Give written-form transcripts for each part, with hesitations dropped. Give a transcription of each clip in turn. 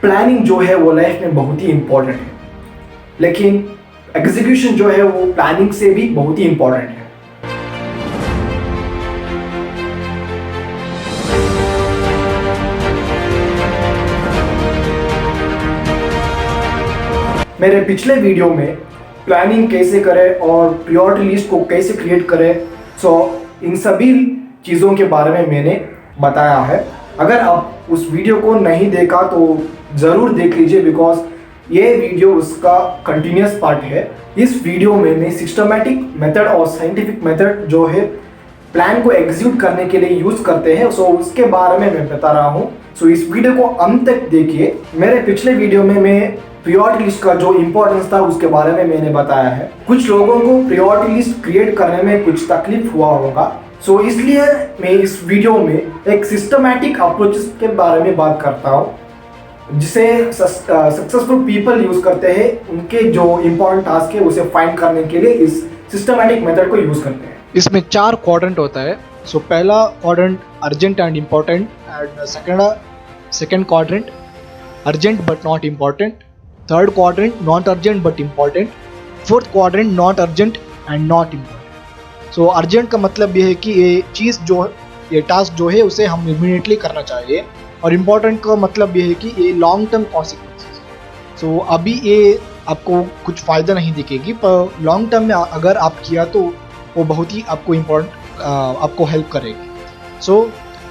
Planning जो है वो लाइफ में बहुत ही इम्पोर्टेंट है, लेकिन एग्जीक्यूशन जो है वो प्लानिंग से भी बहुत ही इम्पोर्टेंट है। मेरे पिछले वीडियो में प्लानिंग कैसे करें और प्रायोरिटी लिस्ट को कैसे क्रिएट करें, इन सभी चीज़ों के बारे में मैंने बताया है। अगर आप उस वीडियो को नहीं देखा तो ज़रूर देख लीजिए, बिकॉज ये वीडियो उसका कंटिन्यूस पार्ट है। इस वीडियो में मैं सिस्टमैटिक मेथड और साइंटिफिक मेथड जो है प्लान को एग्जीक्यूट करने के लिए यूज़ करते हैं, उसके बारे में मैं बता रहा हूँ। इस वीडियो को अंत तक देखिए। मेरे पिछले वीडियो में मैं प्रायोरिटी लिस्ट का जो इम्पोर्टेंस था उसके बारे में मैंने बताया है। कुछ लोगों को प्रायोरिटी लिस्ट क्रिएट करने में कुछ तकलीफ हुआ होगा, इसलिए मैं इस वीडियो में एक सिस्टमैटिक अप्रोच के बारे में बात करता हूँ, जिसे सक्सेसफुल पीपल यूज करते हैं उनके जो इम्पोर्टेंट टास्क है उसे फाइंड करने के लिए इस सिस्टमैटिक मेथड को यूज करते हैं। इसमें 4 क्वाड्रेंट होता है। पहला quadrant urgent and important, and second quadrant urgent but not important, third quadrant not urgent but important, fourth quadrant not urgent and not important. Urgent का मतलब ये है कि ये टास्क जो है उसे हम इमीडिएटली करना चाहिए, और इम्पोर्टेंट का मतलब ये है कि ये लॉन्ग टर्म कॉन्सिक्वेंसेस। अभी ये आपको कुछ फ़ायदा नहीं दिखेगी, पर लॉन्ग टर्म में अगर आप किया तो वो बहुत ही आपको आपको हेल्प करेगी।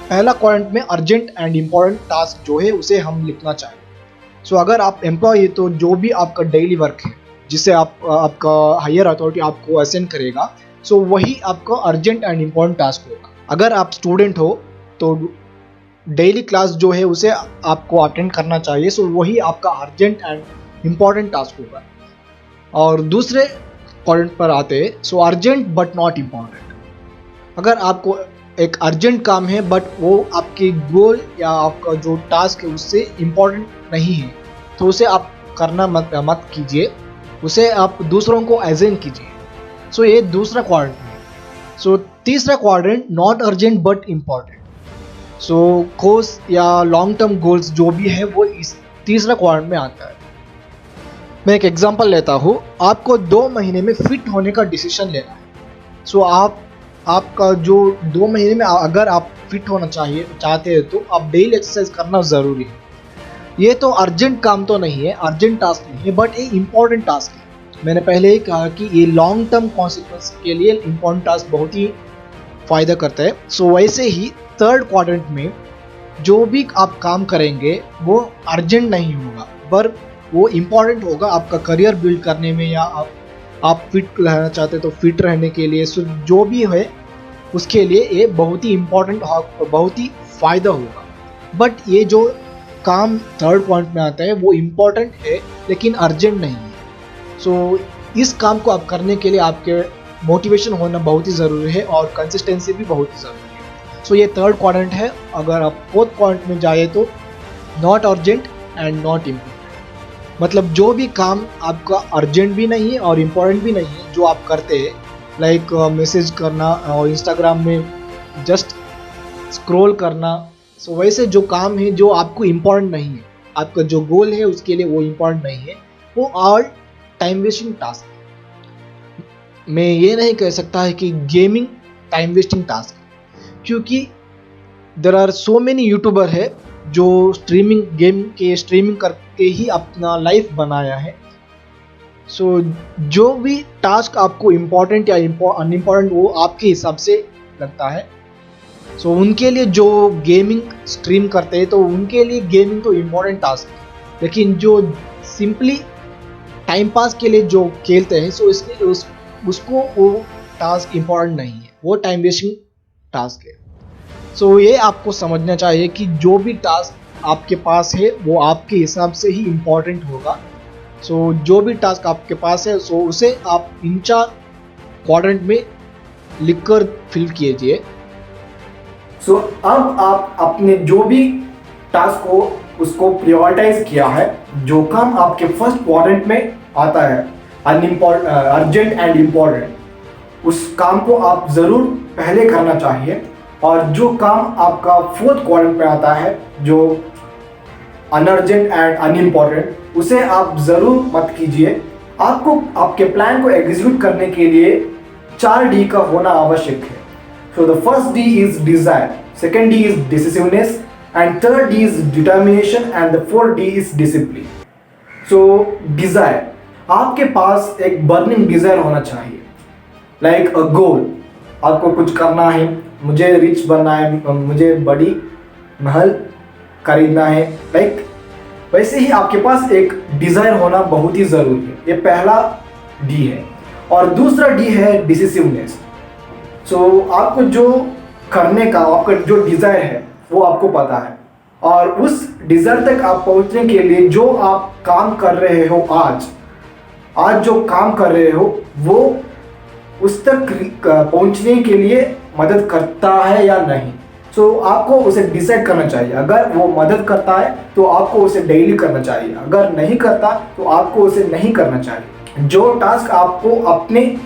पहला क्वाड्रेंट में अर्जेंट एंड इम्पोर्टेंट टास्क जो है उसे हम लिखना चाहिए। अगर आप एम्प्लॉय है तो जो भी आपका डेली वर्क है जिसे आपका हायर अथॉरिटी आपको असाइन करेगा, वही आपका अर्जेंट एंड इम्पोर्टेंट टास्क होगा। अगर आप स्टूडेंट हो तो डेली क्लास जो है उसे आपको अटेंड करना चाहिए, वही आपका अर्जेंट एंड इम्पोर्टेंट टास्क होगा। और दूसरे पॉइंट पर आते हैं, अर्जेंट बट नॉट इम्पोर्टेंट। अगर आपको एक अर्जेंट काम है बट वो आपके गोल या आपका जो टास्क है उससे इम्पोर्टेंट नहीं है, तो उसे आप करना मत कीजिए, उसे आप दूसरों को असाइन कीजिए। ये दूसरा क्वाड्रेंट है। तीसरा quadrant not urgent but important. Course या लॉन्ग टर्म गोल्स जो भी है वो इस तीसरा क्वाड्रेंट में आता है। मैं एक एग्जांपल लेता हूँ। आपको 2 महीने में फिट होने का डिसीजन लेना है। आपका जो 2 महीने में अगर आप फिट होना चाहते हैं तो आप डेली एक्सरसाइज करना ज़रूरी है। ये तो अर्जेंट काम तो नहीं है, अर्जेंट टास्क नहीं है, बट ये इम्पोर्टेंट टास्क है। मैंने पहले ही कहा कि ये लॉन्ग टर्म कॉन्सिक्वेंस के लिए इम्पोर्टेंट टास्क बहुत ही फ़ायदा करता है। वैसे ही थर्ड क्वाड्रेंट में जो भी आप काम करेंगे वो अर्जेंट नहीं होगा, पर वो इम्पोर्टेंट होगा आपका करियर बिल्ड करने में, या आप फिट रहना चाहते तो फिट रहने के लिए, जो भी है उसके लिए ये बहुत ही इम्पोर्टेंट, बहुत ही फ़ायदा होगा। बट ये जो काम थर्ड पॉइंट में आता है वो इम्पोर्टेंट है लेकिन अर्जेंट नहीं है। इस काम को आप करने के लिए आपके मोटिवेशन होना बहुत ही ज़रूरी है और कंसिस्टेंसी भी बहुत ही ज़रूरी है। ये थर्ड क्वाड्रेंट है। अगर आप फोर्थ क्वाड्रेंट में जाए तो not urgent and not important, मतलब जो भी काम आपका अर्जेंट भी नहीं है और इम्पोर्टेंट भी नहीं है जो आप करते हैं, लाइक मैसेज करना और इंस्टाग्राम में जस्ट स्क्रॉल करना, वैसे जो काम है जो आपको इम्पोर्टेंट नहीं है, आपका जो गोल है उसके लिए वो इम्पोर्टेंट नहीं है, वो ऑल टाइम वेस्टिंग टास्क है। मैं ये नहीं कह सकता है कि गेमिंग टाइम वेस्टिंग टास्क है, क्योंकि there are so many YouTuber है जो गेम के स्ट्रीमिंग करके ही अपना लाइफ बनाया है। जो भी टास्क आपको इम्पोर्टेंट या अनइम्पोर्टेंट वो आपके हिसाब से लगता है। उनके लिए जो गेमिंग स्ट्रीम करते हैं तो उनके लिए गेमिंग तो इम्पोर्टेंट टास्क है, लेकिन जो सिंपली टाइम पास के लिए जो खेलते हैं इसलिए उसको वो टास्क इम्पोर्टेंट नहीं है, वो टाइम वेस्टिंग टास्क है। ये आपको समझना चाहिए कि जो भी टास्क आपके पास है वो आपके हिसाब से ही इम्पोर्टेंट होगा। जो भी टास्क आपके पास है उसे आप इन 4 क्वाड्रेंट में लिखकर फिल कीजिए। अब आप अपने जो भी टास्क को उसको प्रायोरिटाइज किया है, जो काम आपके फर्स्ट क्वाड्रेंट में आता है अर्जेंट एंड इम्पोर्टेंट, उस काम को आप ज़रूर पहले करना चाहिए। और जो काम आपका फोर्थ क्वाड्रेंट में आता है जो अनअर्जेंट एंड अनइम्पॉर्टेंट, उसे आप ज़रूर मत कीजिए। आपको आपके प्लान को एग्जीक्यूट करने के लिए 4 डी का होना आवश्यक है। So the first D is desire, second D is decisiveness, and third D is determination, and the fourth D is discipline. So Dzire, आपके पास एक बर्निंग डिजायर होना चाहिए, लाइक अ गोल। आपको कुछ करना है, मुझे रिच बनना है, मुझे बड़ी महल खरीदना है, लाइक वैसे ही आपके पास एक डिजायर होना बहुत ही जरूरी है। ये पहला डी है। और दूसरा डी है डिसिसिवनेस। सो आपको जो करने का, आपका जो डिजायर है वो आपको पता है, और उस डिजायर तक आप पहुंचने के लिए जो आप काम कर रहे हो, आज जो काम कर रहे हो वो उस तक पहुंचने के लिए मदद करता है या नहीं। सो आपको उसे डिसाइड करना चाहिए। अगर वो मदद करता है तो आपको उसे डेली करना चाहिए, अगर नहीं करता तो आपको उसे नहीं करना चाहिए। जो टास्क आपको अपने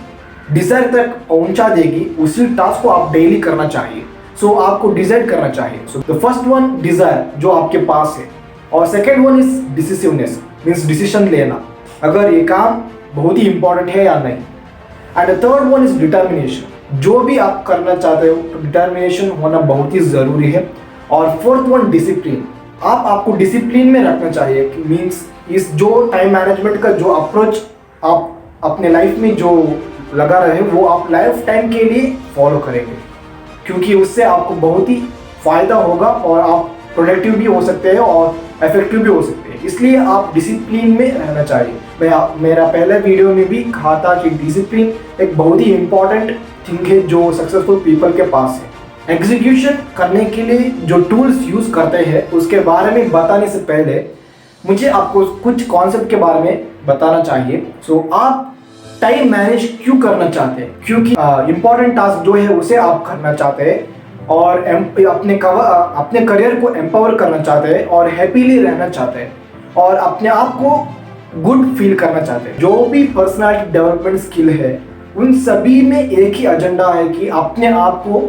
डिजायर तक पहुंचा देगी उसी टास्क को आप डेली करना चाहिए। सो आपको डिसाइड करना चाहिए। So the first one Dzire जो आपके पास है, और second one is decisiveness, means decision लेना, अगर ये काम बहुत ही इंपॉर्टेंट है या नहीं। And the third one is determination, जो भी आप करना चाहते हो तो डिटर्मिनेशन होना बहुत ही ज़रूरी है। और फोर्थ वन डिसिप्लिन, आपको डिसिप्लिन में रखना चाहिए, मीन्स इस जो टाइम मैनेजमेंट का जो अप्रोच आप अपने लाइफ में जो लगा रहे हो वो आप लाइफ टाइम के लिए फॉलो करेंगे, क्योंकि उससे आपको बहुत ही फ़ायदा होगा और आप प्रोडक्टिव भी हो सकते हैं और इफेक्टिव भी हो सकते हैं। इसलिए आप डिसिप्लिन में रहना चाहिए। मेरा पहले वीडियो में भी कहा था कि डिसिप्लिन एक बहुत ही इंपॉर्टेंट थिंग है जो सक्सेसफुल पीपल के पास है। एग्जीक्यूशन करने के लिए जो टूल्स यूज़ करते हैं उसके बारे में बताने से पहले मुझे आपको कुछ कॉन्सेप्ट के बारे में बताना चाहिए। सो आप टाइम मैनेज क्यों करना चाहते हैं? क्योंकि इम्पॉर्टेंट टास्क जो है उसे आप करना चाहते हैं और अपने करियर को एम्पावर करना चाहते हैं और हैप्पीली रहना चाहते हैं और अपने आप को गुड फील करना चाहते हैं। जो भी पर्सनालिटी डेवलपमेंट स्किल है उन सभी में एक ही एजेंडा है कि अपने आप को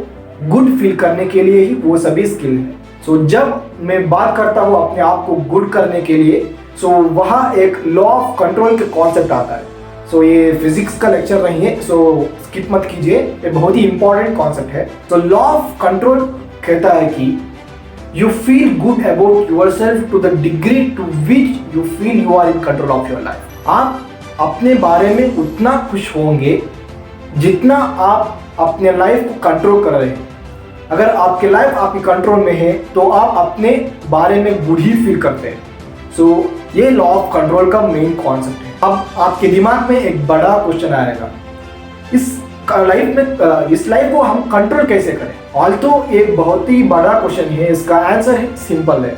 गुड फील करने के लिए ही वो सभी स्किल है। सो जब मैं बात करता हूँ अपने आप को गुड करने के लिए, सो वहाँ एक लॉ ऑफ कंट्रोल के कॉन्सेप्ट आता है। सो ये फिजिक्स का लेक्चर नहीं है, सो स्किप मत कीजिए, ये बहुत ही इंपॉर्टेंट कॉन्सेप्ट है। तो लॉ ऑफ कंट्रोल कहता है कि you feel good about yourself to the degree to which you feel you are in control of your life. आप अपने बारे में उतना खुश होंगे जितना आप अपने लाइफ को कंट्रोल कर रहे हैं। अगर आपकी लाइफ आपके कंट्रोल में है तो आप अपने बारे में गुड ही फील करते हैं। सो ये लॉ ऑफ कंट्रोल का मेन कॉन्सेप्ट है। अब आपके दिमाग में एक बड़ा क्वेश्चन आएगा, इस लाइफ को हम कंट्रोल कैसे करें? ऑल्दो एक बहुत ही बड़ा क्वेश्चन है, इसका आंसर है सिंपल है।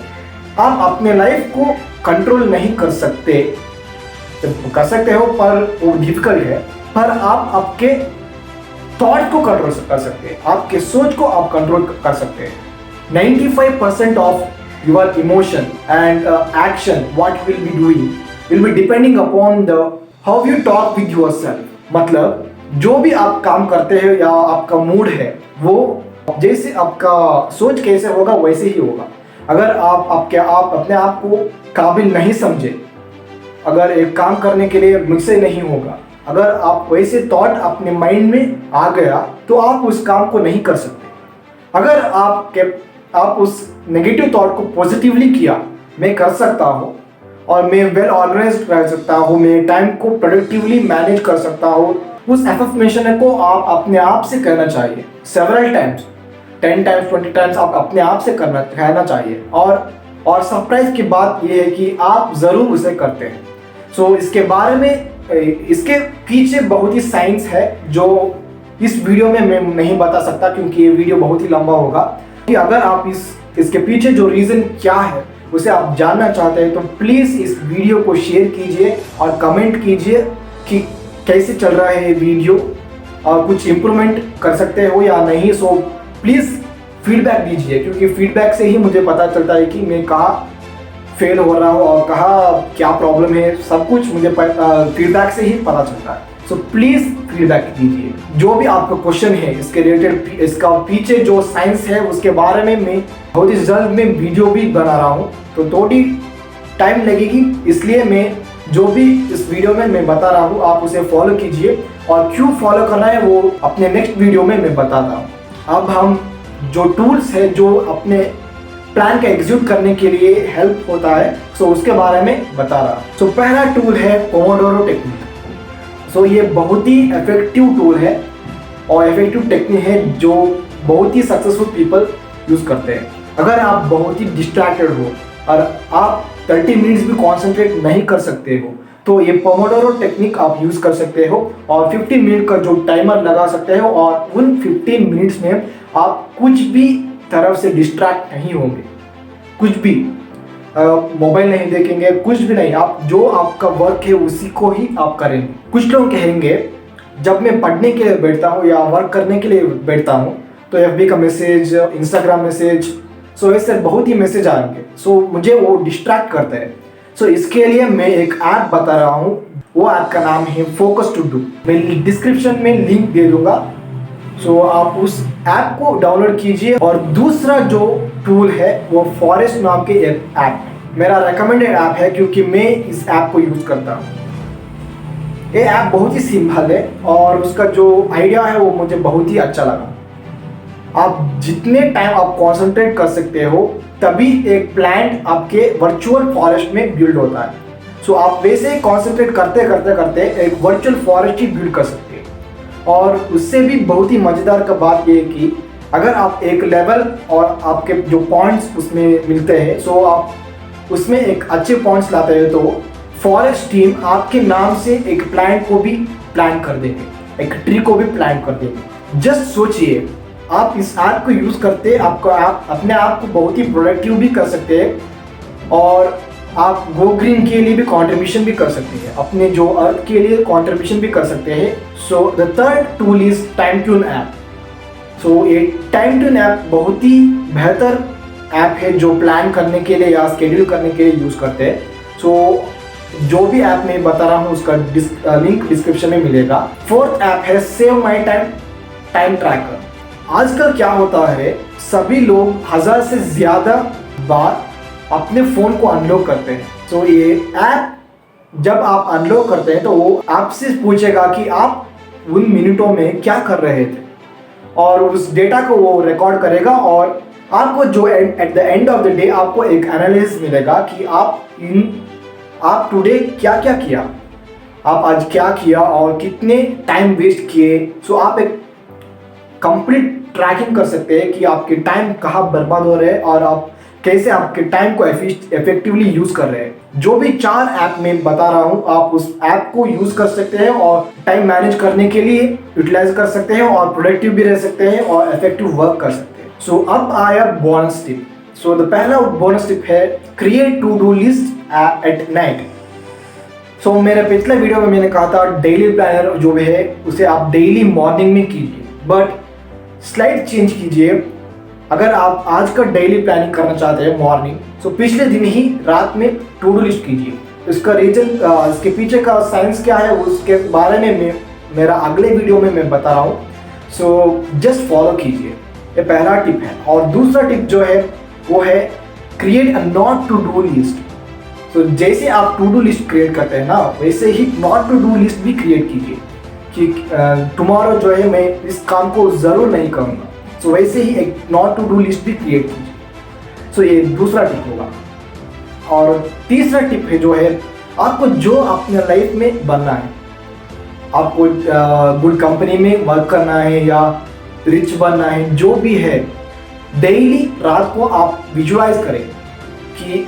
आप अपने लाइफ को कंट्रोल नहीं कर सकते हो पर वो डिफिकल्ट है, पर आप आपके थॉट को कंट्रोल कर सकते हैं, आपके सोच को आप कंट्रोल कर सकते हैं। 95% of your emotion and action what will be doing will be depending upon the how you talk with yourself. मतलब जो भी आप काम करते हैं या आपका मूड है वो जैसे आपका सोच कैसे होगा वैसे ही होगा। अगर आप अपने आप को काबिल नहीं समझे, अगर एक काम करने के लिए मुझसे नहीं होगा, अगर आप वैसे थॉट अपने माइंड में आ गया तो आप उस काम को नहीं कर सकते। अगर आप उस नेगेटिव थॉट को पॉजिटिवली किया, मैं कर सकता हूँ और मैं वेल ऑर्गेनाइज्ड रह सकता हूँ, मैं टाइम को प्रोडक्टिवली मैनेज कर सकता हूँ, उस एफर्मेशन को आप अपने आप से करना चाहिए सेवरल टाइम्स, 10 टाइम्स 20 टाइम्स आप अपने आप से कहना चाहिए। और सरप्राइज की बात यह है कि आप ज़रूर उसे करते हैं। सो इसके बारे में, इसके पीछे बहुत ही साइंस है जो इस वीडियो में मैं नहीं बता सकता क्योंकि ये वीडियो बहुत ही लंबा होगा। कि अगर आप इसके पीछे जो रीज़न क्या है उसे आप जानना चाहते हैं तो प्लीज़ इस वीडियो को शेयर कीजिए और कमेंट कीजिए कि कैसे चल रहा है ये वीडियो और कुछ इम्प्रूवमेंट कर सकते हो या नहीं। सो प्लीज़ फीडबैक दीजिए क्योंकि फीडबैक से ही मुझे पता चलता है कि मैं कहाँ फेल हो रहा हूँ और कहाँ क्या प्रॉब्लम है, सब कुछ मुझे फीडबैक से ही पता चलता है। सो प्लीज़ फीडबैक दीजिए। जो भी आपका क्वेश्चन है इसके रिलेटेड, इसका पीछे जो साइंस है उसके बारे में मैं बहुत ही जल्द में वीडियो भी बना रहा हूँ। तो टाइम लगेगी, इसलिए मैं जो भी इस वीडियो में मैं बता रहा हूँ आप उसे फॉलो कीजिए, और क्यों फॉलो करना है वो अपने नेक्स्ट वीडियो में मैं बताता हूँ। अब हम जो टूल्स है जो अपने प्लान का एग्जीक्यूट करने के लिए हेल्प होता है, सो उसके बारे में बता रहा हूँ। सो पहला टूल है पोमोडोरो टेक्निक। सो ये बहुत ही इफेक्टिव टूल है और इफेक्टिव टेक्निक है जो बहुत ही सक्सेसफुल पीपल यूज़ करते हैं। अगर आप बहुत ही डिस्ट्रैक्टेड हो और आप 30 मिनट्स भी कॉन्सेंट्रेट नहीं कर सकते हो तो ये पोमोडोरो टेक्निक आप यूज़ कर सकते हो और 15 मिनट का जो टाइमर लगा सकते हो, और उन 15 मिनट्स में आप कुछ भी तरफ से डिस्ट्रैक्ट नहीं होंगे, कुछ भी मोबाइल नहीं देखेंगे, कुछ भी नहीं, आप जो आपका वर्क है उसी को ही आप करेंगे। कुछ लोग कहेंगे जब मैं पढ़ने के लिए बैठता हूँ या वर्क करने के लिए बैठता हूँ तो FB का मैसेज, इंस्टाग्राम मैसेज, सो ऐसे बहुत ही मैसेज आएंगे, सो मुझे वो डिस्ट्रैक्ट करते हैं। सो इसके लिए मैं एक ऐप बता रहा हूँ, वो ऐप का नाम है फोकस टू डू। मैं डिस्क्रिप्शन में लिंक दे दूंगा, सो आप उस ऐप को डाउनलोड कीजिए। और दूसरा जो टूल है वो फॉरेस्ट नाम के एक ऐप, मेरा रेकमेंडेड ऐप है क्योंकि मैं इस ऐप को यूज़ करता हूँ। ये ऐप बहुत ही सिंपल है और उसका जो आइडिया है वो मुझे बहुत ही अच्छा लगा। आप जितने टाइम आप कंसंट्रेट कर सकते हो तभी एक प्लांट आपके वर्चुअल फॉरेस्ट में बिल्ड होता है। सो आप वैसे ही कंसंट्रेट करते करते करते एक वर्चुअल फॉरेस्ट ही बिल्ड कर सकते हैं। और उससे भी बहुत ही मज़ेदार का बात ये है कि अगर आप एक लेवल और आपके जो पॉइंट्स उसमें मिलते हैं, सो आप उसमें एक अच्छे पॉइंट्स लाते हैं तो फॉरेस्ट टीम आपके नाम से एक प्लांट को भी प्लांट कर देंगे, एक ट्री को भी प्लांट कर देंगे। जस्ट सोचिए, आप इस ऐप को यूज़ करते आपका आप अपने आप को बहुत ही प्रोडक्टिव भी कर सकते हैं और आप गो ग्रीन के लिए भी कंट्रीब्यूशन भी कर सकते हैं, अपने जो अर्थ के लिए कंट्रीब्यूशन भी कर सकते हैं। So the third tool is time tune app. So ये टाइम ट्यून ऐप बहुत ही बेहतर ऐप है जो प्लान करने के लिए या शेड्यूल करने के लिए यूज़ करते हैं। सो जो भी ऐप मैं बता रहा हूँ उसका लिंक डिस्क्रिप्शन में मिलेगा। फोर्थ ऐप है सेव माई टाइम ट्रैकर। आजकल क्या होता है, सभी लोग 1000 से ज़्यादा बार अपने फ़ोन को अनलॉक करते हैं। सो ये ऐप जब आप अनलॉक करते हैं तो वो आपसे पूछेगा कि आप उन मिनटों में क्या कर रहे थे और उस डेटा को वो रिकॉर्ड करेगा और आपको जो at the end of the day आपको एक एनालिसिस मिलेगा कि आप टुडे क्या क्या किया, आप आज क्या किया और कितने टाइम वेस्ट किए। सो आप एक कंप्लीट ट्रैकिंग कर सकते हैं कि आपके टाइम कहाँ बर्बाद हो रहे हैं और आप कैसे आपके टाइम को इफेक्टिवली यूज़ कर रहे हैं। जो भी 4 ऐप मैं बता रहा हूँ आप उस ऐप को यूज़ कर सकते हैं और टाइम मैनेज करने के लिए यूटिलाइज कर सकते हैं और प्रोडक्टिव भी रह सकते हैं और इफेक्टिव वर्क कर सकते हैं। सो अब आया बोनस टिप। सो द पहला बोनस टिप है create to do list at night. So मेरे पिछले वीडियो में मैंने कहा था डेली प्लानर जो है उसे आप डेली मॉर्निंग में कीजिए, बट स्लाइड चेंज कीजिए। अगर आप आज का डेली प्लानिंग करना चाहते हैं मॉर्निंग, सो पिछले दिन ही रात में टू डू लिस्ट कीजिए। इसका रीजन, इसके पीछे का साइंस क्या है उसके बारे में मेरा अगले वीडियो में मैं बता रहा हूँ। सो जस्ट फॉलो कीजिए, ये पहला टिप है। और दूसरा टिप जो है वो है create a not to do list. So जैसे आप टू डू लिस्ट क्रिएट करते हैं ना, वैसे ही नॉट टू डू लिस्ट भी क्रिएट कीजिए कि टुमारो जो है मैं इस काम को ज़रूर नहीं करूँगा। सो वैसे ही एक नॉट टू डू लिस्ट भी क्रिएट कीजिए। सो ये दूसरा टिप होगा। और तीसरा टिप है जो है आपको जो अपने लाइफ में बनना है, आपको गुड कंपनी में वर्क करना है या रिच बनना है, जो भी है डेली रात को आप विजुअलाइज करें कि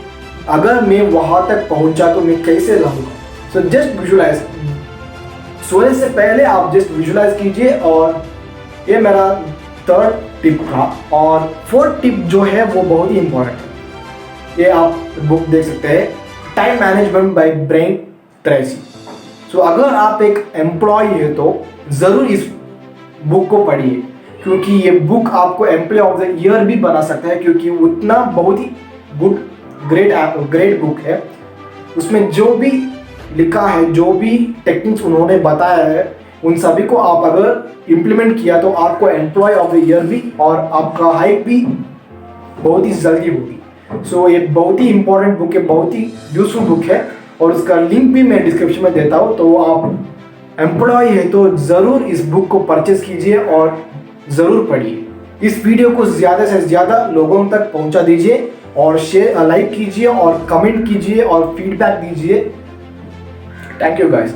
अगर मैं वहाँ तक पहुँचा तो मैं कैसे रहूँगा। सो जस्ट विजुअलाइज, सोने से पहले आप जस्ट विजुअलाइज कीजिए। और ये मेरा थर्ड टिप था। और फोर्थ टिप जो है वो बहुत ही इंपॉर्टेंट है, ये आप बुक देख सकते हैं, time management by Brian Tracy. So अगर आप एक एम्प्लॉय है तो ज़रूर इस बुक को पढ़िए क्योंकि ये बुक आपको एम्प्लॉय ऑफ द ईयर भी बना सकता है, क्योंकि उतना बहुत ही ग्रेट बुक है। उसमें जो भी लिखा है, जो भी टेक्निक्स उन्होंने बताया है, उन सभी को आप अगर इम्प्लीमेंट किया तो आपको एम्प्लॉय ऑफ द ईयर भी और आपका हाइक भी बहुत ही जल्दी होगी। सो ये बहुत ही इंपॉर्टेंट बुक है, बहुत ही यूजफुल बुक है और उसका लिंक भी मैं डिस्क्रिप्शन में देता हूँ। तो आप एम्प्लॉय है तो ज़रूर इस बुक को परचेज कीजिए और ज़रूर पढ़िए। इस वीडियो को ज़्यादा से ज़्यादा लोगों तक पहुंचा दीजिए और शेयर लाइक कीजिए और कमेंट कीजिए और फीडबैक दीजिए। Thank you guys.